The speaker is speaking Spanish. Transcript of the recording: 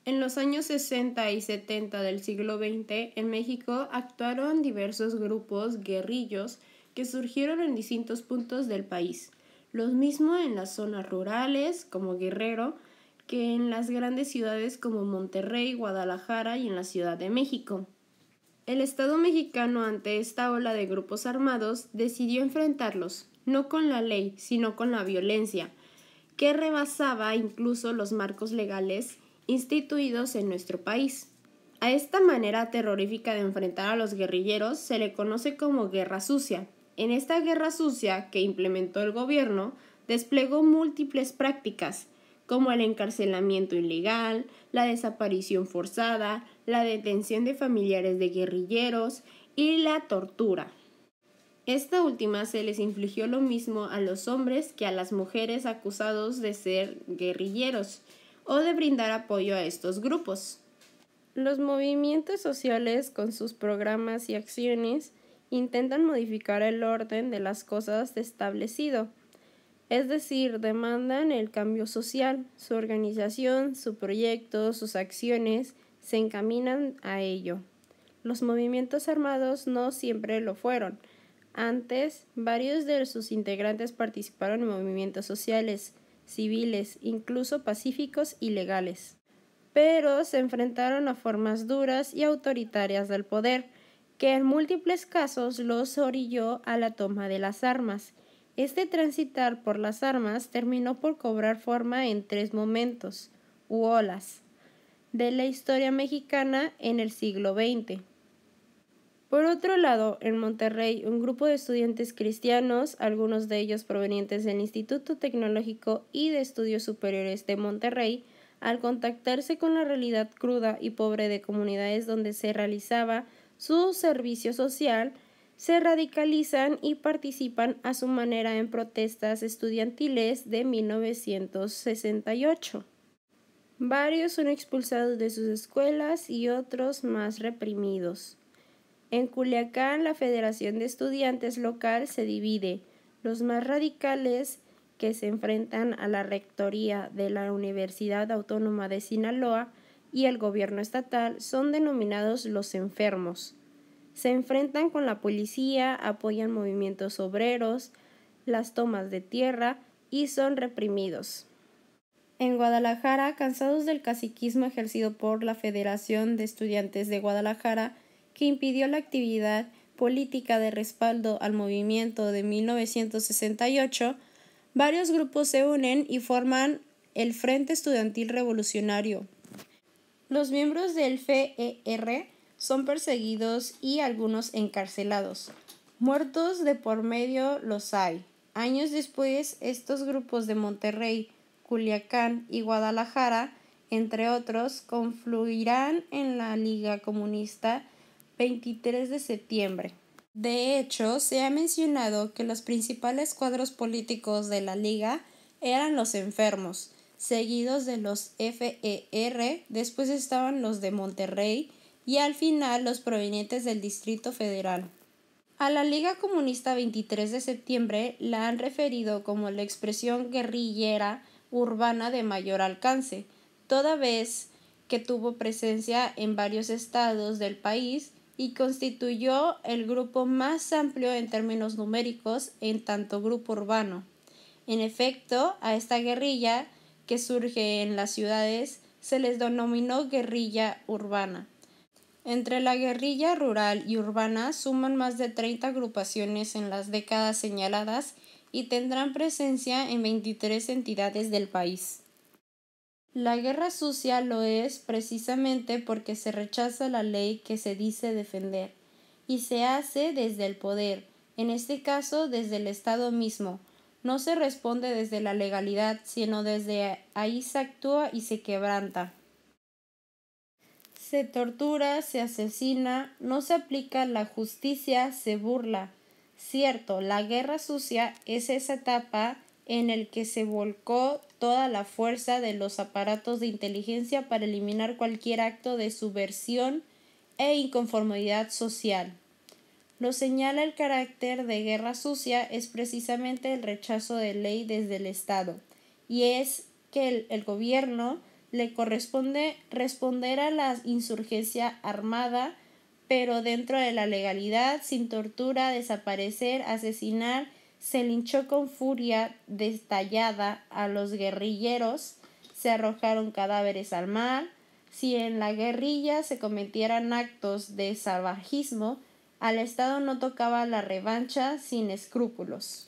En los años 60 y 70 del siglo XX, en México actuaron diversos grupos guerrillos que surgieron en distintos puntos del país. Los mismos en las zonas rurales, como Guerrero, que en las grandes ciudades como Monterrey, Guadalajara y en la Ciudad de México. El Estado mexicano, ante esta ola de grupos armados, decidió enfrentarlos, no con la ley, sino con la violencia, que rebasaba incluso los marcos legales instituidos en nuestro país. A esta manera terrorífica de enfrentar a los guerrilleros se le conoce como guerra sucia. En esta guerra sucia que implementó el gobierno, desplegó múltiples prácticas, como el encarcelamiento ilegal, la desaparición forzada, la detención de familiares de guerrilleros y la tortura. Esta última se les infligió lo mismo a los hombres que a las mujeres acusados de ser guerrilleros o de brindar apoyo a estos grupos. Los movimientos sociales, con sus programas y acciones, intentan modificar el orden de las cosas establecido, es decir, demandan el cambio social. Su organización, su proyecto, sus acciones se encaminan a ello. Los movimientos armados no siempre lo fueron. Antes, varios de sus integrantes participaron en movimientos sociales, civiles, incluso pacíficos y legales. Pero se enfrentaron a formas duras y autoritarias del poder, que en múltiples casos los orilló a la toma de las armas. Este transitar por las armas terminó por cobrar forma en 3 momentos, u olas, de la historia mexicana en el siglo XX. Por otro lado, en Monterrey, un grupo de estudiantes cristianos, algunos de ellos provenientes del Instituto Tecnológico y de Estudios Superiores de Monterrey, al contactarse con la realidad cruda y pobre de comunidades donde se realizaba su servicio social, se radicalizan y participan a su manera en protestas estudiantiles de 1968. Varios son expulsados de sus escuelas y otros más reprimidos. En Culiacán, la Federación de Estudiantes local se divide. Los más radicales, que se enfrentan a la rectoría de la Universidad Autónoma de Sinaloa y el gobierno estatal, son denominados los enfermos. Se enfrentan con la policía, apoyan movimientos obreros, las tomas de tierra y son reprimidos. En Guadalajara, cansados del caciquismo ejercido por la Federación de Estudiantes de Guadalajara, que impidió la actividad política de respaldo al movimiento de 1968, varios grupos se unen y forman el Frente Estudiantil Revolucionario. Los miembros del FER son perseguidos y algunos encarcelados. Muertos de por medio los hay. Años después, estos grupos de Monterrey, Culiacán y Guadalajara, entre otros, confluirán en la Liga Comunista 23 de septiembre. De hecho, se ha mencionado que los principales cuadros políticos de la Liga eran los enfermos, seguidos de los FER, después estaban los de Monterrey y al final los provenientes del Distrito Federal. A la Liga Comunista 23 de septiembre la han referido como la expresión guerrillera urbana de mayor alcance, toda vez que tuvo presencia en varios estados del país y constituyó el grupo más amplio en términos numéricos en tanto grupo urbano. En efecto, a esta guerrilla que surge en las ciudades se les denominó guerrilla urbana. Entre la guerrilla rural y urbana suman más de 30 agrupaciones en las décadas señaladas y tendrán presencia en 23 entidades del país. La guerra sucia lo es precisamente porque se rechaza la ley que se dice defender, y se hace desde el poder, en este caso desde el Estado mismo. No se responde desde la legalidad, sino desde ahí se actúa y se quebranta. Se tortura, se asesina, no se aplica la justicia, se burla. Cierto, la guerra sucia es esa etapa en el que se volcó toda la fuerza de los aparatos de inteligencia para eliminar cualquier acto de subversión e inconformidad social. Lo señala el carácter de guerra sucia es precisamente el rechazo de ley desde el Estado, y es que el gobierno le corresponde responder a la insurgencia armada, pero dentro de la legalidad, sin tortura, desaparecer, asesinar. Se linchó con furia detallada a los guerrilleros, se arrojaron cadáveres al mar. Si en la guerrilla se cometieran actos de salvajismo, al Estado no tocaba la revancha sin escrúpulos.